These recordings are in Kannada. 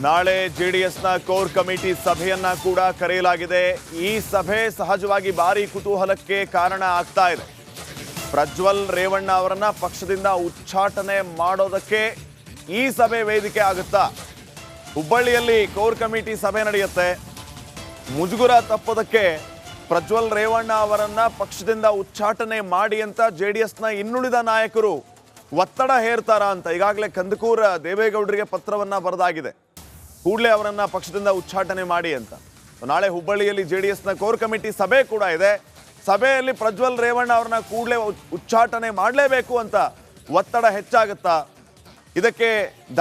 ನಾಳೆ ಜೆಡಿಎಸ್ನ ಕೋರ್ ಕಮಿಟಿ ಸಭೆಯನ್ನ ಕೂಡ ಕರೆಯಲಾಗಿದೆ. ಈ ಸಭೆ ಸಹಜವಾಗಿ ಭಾರಿ ಕುತೂಹಲಕ್ಕೆ ಕಾರಣ ಆಗ್ತಾ ಇದೆ. ಪ್ರಜ್ವಲ್ ರೇವಣ್ಣ ಅವರನ್ನ ಪಕ್ಷದಿಂದ ಉಚ್ಚಾಟನೆ ಮಾಡೋದಕ್ಕೆ ಈ ಸಭೆ ವೇದಿಕೆ ಆಗುತ್ತಾ? ಹುಬ್ಬಳ್ಳಿಯಲ್ಲಿ ಕೋರ್ ಕಮಿಟಿ ಸಭೆ ನಡೆಯುತ್ತೆ. ಮುಜುಗುರ ತಪ್ಪೋದಕ್ಕೆ ಪ್ರಜ್ವಲ್ ರೇವಣ್ಣ ಅವರನ್ನ ಪಕ್ಷದಿಂದ ಉಚ್ಚಾಟನೆ ಮಾಡಿ ಅಂತ ಜೆಡಿಎಸ್ನ ಇನ್ನುಳಿದ ನಾಯಕರು ಒತ್ತಡ ಹೇರ್ತಾರ ಅಂತ ಈಗಾಗಲೇ ಕಂದಕೂರ ದೇವೇಗೌಡರಿಗೆ ಪತ್ರವನ್ನ ಬರೆದಾಗಿದೆ. ಕೂಡಲೇ ಅವರನ್ನ ಪಕ್ಷದಿಂದ ಉಚ್ಚಾಟನೆ ಮಾಡಿ ಅಂತ. ನಾಳೆ ಹುಬ್ಬಳ್ಳಿಯಲ್ಲಿ ಜೆಡಿಎಸ್ನ ಕೋರ್ ಕಮಿಟಿ ಸಭೆ ಕೂಡ ಇದೆ. ಸಭೆಯಲ್ಲಿ ಪ್ರಜ್ವಲ್ ರೇವಣ್ಣ ಅವರನ್ನ ಕೂಡಲೇ ಉಚ್ಚಾಟನೆ ಮಾಡಲೇಬೇಕು ಅಂತ ಒತ್ತಡ ಹೆಚ್ಚಾಗುತ್ತಾ? ಇದಕ್ಕೆ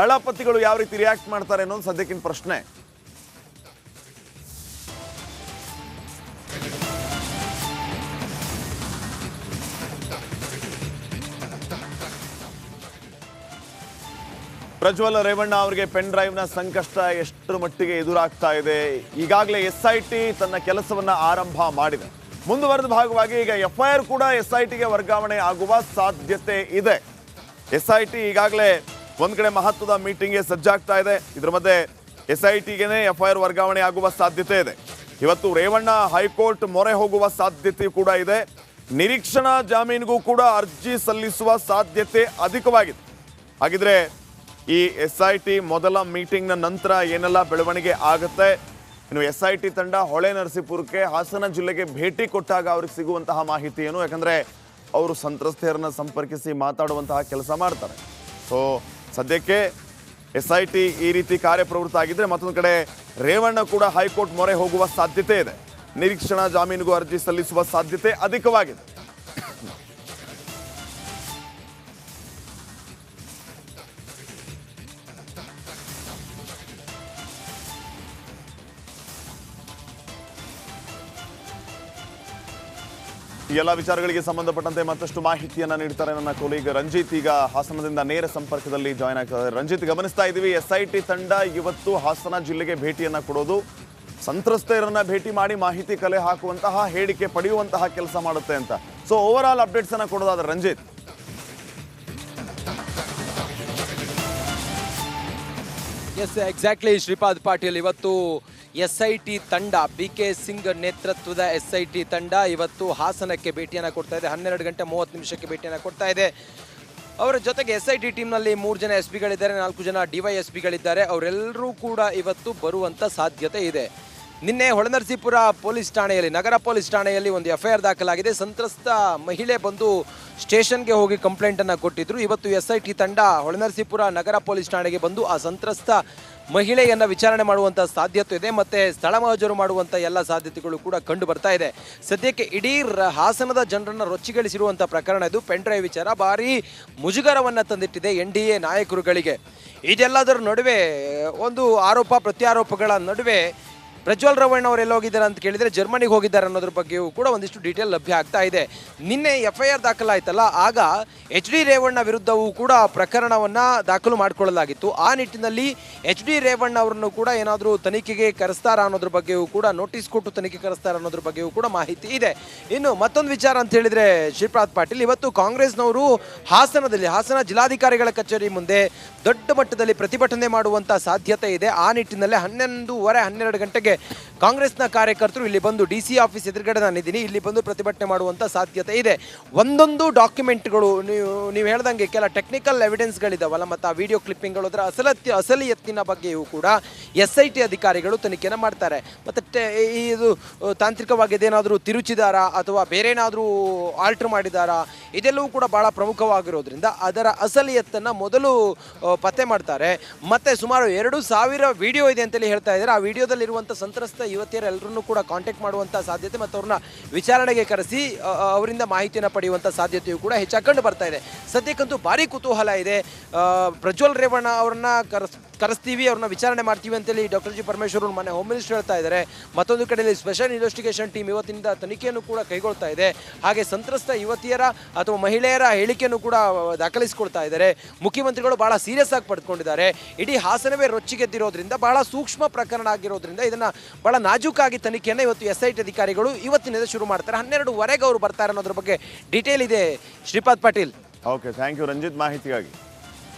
ದಳಪತಿಗಳು ಯಾವ ರೀತಿ ರಿಯಾಕ್ಟ್ ಮಾಡ್ತಾರೆ ಅನ್ನೋದು ಸದ್ಯಕ್ಕಿನ ಪ್ರಶ್ನೆ. ಪ್ರಜ್ವಲ್ ರೇವಣ್ಣ ಅವರಿಗೆ ಪೆನ್ ಡ್ರೈವ್ನ ಸಂಕಷ್ಟ ಎಷ್ಟರ ಮಟ್ಟಿಗೆ ಎದುರಾಗ್ತಾ ಇದೆ? ಈಗಾಗಲೇ SIT ತನ್ನ ಕೆಲಸವನ್ನ ಆರಂಭ ಮಾಡಿದೆ. ಮುಂದುವರೆದ ಭಾಗವಾಗಿ ಈಗ FIR ಕೂಡ SITಗೆ ವರ್ಗಾವಣೆ ಆಗುವ ಸಾಧ್ಯತೆ ಇದೆ. SIT ಈಗಾಗಲೇ ಒಂದ್ ಕಡೆ ಮಹತ್ವದ ಮೀಟಿಂಗ್ಗೆ ಸಜ್ಜಾಗ್ತಾ ಇದೆ. ಇದರ ಮಧ್ಯೆ SITಗೆನೇ FIR ವರ್ಗಾವಣೆ ಆಗುವ ಸಾಧ್ಯತೆ ಇದೆ. ಇವತ್ತು ರೇವಣ್ಣ ಹೈಕೋರ್ಟ್ ಮೊರೆ ಹೋಗುವ ಸಾಧ್ಯತೆ ಕೂಡ ಇದೆ. ನಿರೀಕ್ಷಣಾ ಜಾಮೀನಿಗೂ ಕೂಡ ಅರ್ಜಿ ಸಲ್ಲಿಸುವ ಸಾಧ್ಯತೆ ಅಧಿಕವಾಗಿದೆ. ಹಾಗಿದ್ರೆ ಈ SIT ಮೊದಲ ಮೀಟಿಂಗ್ನ ನಂತರ ಏನೆಲ್ಲ ಬೆಳವಣಿಗೆ ಆಗುತ್ತೆ? ಇನ್ನು SIT ತಂಡ ಹೊಳೆ ನರಸೀಪುರಕ್ಕೆ ಹಾಸನ ಜಿಲ್ಲೆಗೆ ಭೇಟಿ ಕೊಟ್ಟಾಗ ಅವ್ರಿಗೆ ಸಿಗುವಂತಹ ಮಾಹಿತಿ ಏನು? ಯಾಕಂದರೆ ಅವರು ಸಂತ್ರಸ್ತೆಯರನ್ನ ಸಂಪರ್ಕಿಸಿ ಮಾತಾಡುವಂತಹ ಕೆಲಸ ಮಾಡ್ತಾರೆ. ಸೊ ಸದ್ಯಕ್ಕೆ SIT ಈ ರೀತಿ ಕಾರ್ಯಪ್ರವೃತ್ತ ಆಗಿದ್ರೆ, ಮತ್ತೊಂದು ಕಡೆ ರೇವಣ್ಣ ಕೂಡ ಹೈಕೋರ್ಟ್ ಮೊರೆ ಹೋಗುವ ಸಾಧ್ಯತೆ ಇದೆ. ನಿರೀಕ್ಷಣಾ ಜಾಮೀನಿಗೂ ಅರ್ಜಿ ಸಲ್ಲಿಸುವ ಸಾಧ್ಯತೆ ಅಧಿಕವಾಗಿದೆ. ಈ ಎಲ್ಲ ವಿಚಾರಗಳಿಗೆ ಸಂಬಂಧಪಟ್ಟಂತೆ ಮತ್ತಷ್ಟು ಮಾಹಿತಿಯನ್ನ ನೀಡ್ತಾರೆ ನನ್ನ ಕೊಲೀಗ್ ರಂಜಿತ್. ಈಗ ಹಾಸನದಿಂದ ನೇರ ಸಂಪರ್ಕದಲ್ಲಿ ಜಾಯ್ನ್ ಆಗ್ತಾರೆ. ರಂಜಿತ್, ಗಮನಿಸ್ತಾ ಇದ್ದೀವಿ SIT ತಂಡ ಇವತ್ತು ಹಾಸನ ಜಿಲ್ಲೆಗೆ ಭೇಟಿಯನ್ನ ಕೊಡೋದು, ಸಂತ್ರಸ್ತೆಯರನ್ನ ಭೇಟಿ ಮಾಡಿ ಮಾಹಿತಿ ಕಲೆ ಹಾಕುವಂತಹ, ಹೇಳಿಕೆ ಪಡೆಯುವಂತಹ ಕೆಲಸ ಮಾಡುತ್ತೆ ಅಂತ. ಸೊ ಓವರ್ ಆಲ್ ಅಪ್ಡೇಟ್ಸ್ ಅನ್ನ ಕೊಡೋದಾದ್ರೆ ರಂಜಿತ್. Yes, exactly Shripad Patil. ಇವತ್ತು SIT ತಂಡ, BK ಸಿಂಗ್ ನೇತೃತ್ವದ SIT ತಂಡ ಇವತ್ತು ಹಾಸನಕ್ಕೆ ಭೇಟಿಯನ್ನು ಕೊಡ್ತಾ ಇದೆ. 12:30 ಭೇಟಿಯನ್ನು ಕೊಡ್ತಾ ಇದೆ. ಅವರ ಜೊತೆಗೆ SIT ಟೀಮ್ನಲ್ಲಿ 3 ಜನ SPಗಳಿದ್ದಾರೆ, 4 ಜನ DYSPಗಳಿದ್ದಾರೆ. ಅವರೆಲ್ಲರೂ ಕೂಡ ಇವತ್ತು ಬರುವಂಥ ಸಾಧ್ಯತೆ ಇದೆ. ನಿನ್ನೆ ಹೊಳೆನರಸೀಪುರ ಪೊಲೀಸ್ ಠಾಣೆಯಲ್ಲಿ, ನಗರ ಪೊಲೀಸ್ ಠಾಣೆಯಲ್ಲಿ ಒಂದು FIR ದಾಖಲಾಗಿದೆ. ಸಂತ್ರಸ್ತ ಮಹಿಳೆ ಬಂದು ಸ್ಟೇಷನ್ಗೆ ಹೋಗಿ ಕಂಪ್ಲೇಂಟನ್ನು ಕೊಟ್ಟಿದ್ರು. ಇವತ್ತು SIT ತಂಡ ಹೊಳೆನರಸೀಪುರ ನಗರ ಪೊಲೀಸ್ ಠಾಣೆಗೆ ಬಂದು ಆ ಸಂತ್ರಸ್ತ ಮಹಿಳೆಯನ್ನು ವಿಚಾರಣೆ ಮಾಡುವಂಥ ಸಾಧ್ಯತೆ ಇದೆ. ಮತ್ತು ಸ್ಥಳ ಮಹಜರು ಮಾಡುವಂಥ ಎಲ್ಲ ಸಾಧ್ಯತೆಗಳು ಕೂಡ ಕಂಡು ಬರ್ತಾ ಇದೆ. ಸದ್ಯಕ್ಕೆ ಇಡೀ ಹಾಸನದ ಜನರನ್ನು ರೊಚ್ಚಿಗಳಿಸಿರುವಂಥ ಪ್ರಕರಣ ಇದು. ಪೆನ್ ಡ್ರೈವ್ ವಿಚಾರ ಭಾರೀ ಮುಜುಗರವನ್ನು ತಂದಿಟ್ಟಿದೆ NDA ನಾಯಕರುಗಳಿಗೆ. ಇದೆಲ್ಲದರ ನಡುವೆ ಒಂದು ಆರೋಪ ಪ್ರತ್ಯಾರೋಪಗಳ ನಡುವೆ ಪ್ರಜ್ವಲ್ ರೇವಣ್ಣ ಅವರು ಎಲ್ಲಿ ಹೋಗಿದ್ದಾರೆ ಅಂತ ಕೇಳಿದರೆ ಜರ್ಮನಿಗೆ ಹೋಗಿದ್ದಾರೆ ಅನ್ನೋದ್ರ ಬಗ್ಗೆಯೂ ಕೂಡ ಒಂದಿಷ್ಟು ಡೀಟೇಲ್ ಲಭ್ಯ ಆಗ್ತಾ ಇದೆ. ನಿನ್ನೆ FIR ದಾಖಲಾಯ್ತಲ್ಲ, ಆಗ HD ರೇವಣ್ಣ ವಿರುದ್ಧವೂ ಕೂಡ ಪ್ರಕರಣವನ್ನು ದಾಖಲು ಮಾಡಿಕೊಳ್ಳಲಾಗಿತ್ತು. ಆ ನಿಟ್ಟಿನಲ್ಲಿ HD ರೇವಣ್ಣ ಅವರನ್ನು ಕೂಡ ಏನಾದರೂ ತನಿಖೆಗೆ ಕರೆಸ್ತಾರ ಅನ್ನೋದ್ರ ಬಗ್ಗೆಯೂ ಕೂಡ, ನೋಟಿಸ್ ಕೊಟ್ಟು ತನಿಖೆ ಕರೆಸ್ತಾರ ಅನ್ನೋದ್ರ ಬಗ್ಗೆಯೂ ಕೂಡ ಮಾಹಿತಿ ಇದೆ. ಇನ್ನು ಮತ್ತೊಂದು ವಿಚಾರ ಅಂತ ಹೇಳಿದರೆ ಶ್ರೀಪಾದ್ ಪಾಟೀಲ್, ಇವತ್ತು ಕಾಂಗ್ರೆಸ್ನವರು ಹಾಸನದಲ್ಲಿ, ಹಾಸನ ಜಿಲ್ಲಾಧಿಕಾರಿಗಳ ಕಚೇರಿ ಮುಂದೆ ದೊಡ್ಡ ಮಟ್ಟದಲ್ಲಿ ಪ್ರತಿಭಟನೆ ಮಾಡುವಂಥ ಸಾಧ್ಯತೆ ಇದೆ. ಆ ನಿಟ್ಟಿನಲ್ಲಿ 11:30-12 ಗಂಟೆಗೆ ಕಾಂಗ್ರೆಸ್ನ ಕಾರ್ಯಕರ್ತರು ಇಲ್ಲಿ ಬಂದು DC ಆಫೀಸ್ ಎದುರುಗಡೆ ನಾನಿದ್ದೀನಿ, ಇಲ್ಲಿ ಬಂದು ಪ್ರತಿಭಟನೆ ಮಾಡುವಂಥ ಸಾಧ್ಯತೆ ಇದೆ. ಒಂದೊಂದು ಡಾಕ್ಯುಮೆಂಟ್ಗಳು, ನೀವು ಹೇಳ್ದಂಗೆ ಕೆಲ ಟೆಕ್ನಿಕಲ್ ಎವಿಡೆನ್ಸ್ಗಳಿದಾವಲ್ಲ, ಮತ್ತು ಆ ವಿಡಿಯೋ ಕ್ಲಿಪ್ಪಿಂಗ್ಗಳು, ಅದರ ಅಸಲಿಯತ್ತಿನ ಬಗ್ಗೆಯೂ ಕೂಡ SIT ಅಧಿಕಾರಿಗಳು ತನಿಖೆಯನ್ನು ಮಾಡ್ತಾರೆ. ಮತ್ತು ಇದು ತಾಂತ್ರಿಕವಾಗಿ ಇದೇನಾದರೂ ತಿರುಚಿದಾರಾ ಅಥವಾ ಬೇರೆ ಏನಾದರೂ ಆಲ್ಟ್ರ್ ಮಾಡಿದಾರಾ, ಇದೆಲ್ಲವೂ ಕೂಡ ಭಾಳ ಪ್ರಮುಖವಾಗಿರೋದ್ರಿಂದ ಅದರ ಅಸಲಿಯತ್ತನ್ನು ಮೊದಲು ಪತ್ತೆ ಮಾಡ್ತಾರೆ. ಮತ್ತು ಸುಮಾರು 2,000 ವಿಡಿಯೋ ಇದೆ ಅಂತೇಳಿ ಹೇಳ್ತಾ ಇದ್ದಾರೆ. ಆ ವಿಡಿಯೋದಲ್ಲಿರುವಂಥ ಸಂತ್ರಸ್ತ ಯುವತಿಯರೆಲ್ಲರನ್ನೂ ಕೂಡ ಕಾಂಟ್ಯಾಕ್ಟ್ ಮಾಡುವಂಥ ಸಾಧ್ಯತೆ ಮತ್ತು ಅವ್ರನ್ನ ವಿಚಾರಣೆಗೆ ಕರೆಸಿ ಅವರಿಂದ ಮಾಹಿತಿಯನ್ನು ಪಡೆಯುವಂಥ ಸಾಧ್ಯತೆಯೂ ಕೂಡ ಹೆಚ್ಚಾಕೊಂಡು ಬರ್ತಾ ಇದೆ. ಸದ್ಯಕ್ಕಂತೂ ಭಾರಿ ಕುತೂಹಲ ಇದೆ. ಪ್ರಜ್ವಲ್ ರೇವಣ್ಣ ಅವ್ರನ್ನ ಕರೆಸ್ತೀವಿ, ಅವ್ರನ್ನ ವಿಚಾರಣೆ ಮಾಡ್ತೀವಿ ಅಂತೇಳಿ ಡಾಕ್ಟರ್ G. ಪರಮೇಶ್ವರ್ ಮೊನ್ನೆ ಹೋಮ್ ಮಿನಿಸ್ಟರ್ ಹೇಳ್ತಾ ಇದ್ದಾರೆ. ಮತ್ತೊಂದು ಕಡೆಯಲ್ಲಿ ಸ್ಪೆಷಲ್ ಇನ್ವೆಸ್ಟಿಗೇಷನ್ ಟೀಮ್ ಇವತ್ತಿನಿಂದ ತನಿಖೆಯನ್ನು ಕೂಡ ಕೈಗೊಳ್ತಾ ಇದೆ. ಹಾಗೆ ಸಂತ್ರಸ್ತ ಯುವತಿಯರ ಅಥವಾ ಮಹಿಳೆಯರ ಹೇಳಿಕೆಯನ್ನು ಕೂಡ ದಾಖಲಿಸಿಕೊಳ್ತಾ ಇದ್ದಾರೆ. ಮುಖ್ಯಮಂತ್ರಿಗಳು ಬಹಳ ಸೀರಿಯಸ್ ಆಗಿ ಪಡೆದುಕೊಂಡಿದ್ದಾರೆ. ಇಡೀ ಹಾಸನವೇ ರೊಚ್ಚಿಗೆದ್ದಿರೋದ್ರಿಂದ, ಬಹಳ ಸೂಕ್ಷ್ಮ ಪ್ರಕರಣ ಆಗಿರೋದ್ರಿಂದ ಇದನ್ನು ಬಹಳ ನಾಜೂಕಾಗಿ ತನಿಖೆಯನ್ನು ಇವತ್ತು SIT ಅಧಿಕಾರಿಗಳು ಇವತ್ತಿನಿಂದ ಶುರು ಮಾಡ್ತಾರೆ. 12:30 ಅವರು ಬರ್ತಾರೆ ಅನ್ನೋದ್ರ ಬಗ್ಗೆ ಡೀಟೇಲ್ ಇದೆ Shripad Patil. Okay, thank you Ranjit ಮಾಹಿತಿಗಾಗಿ.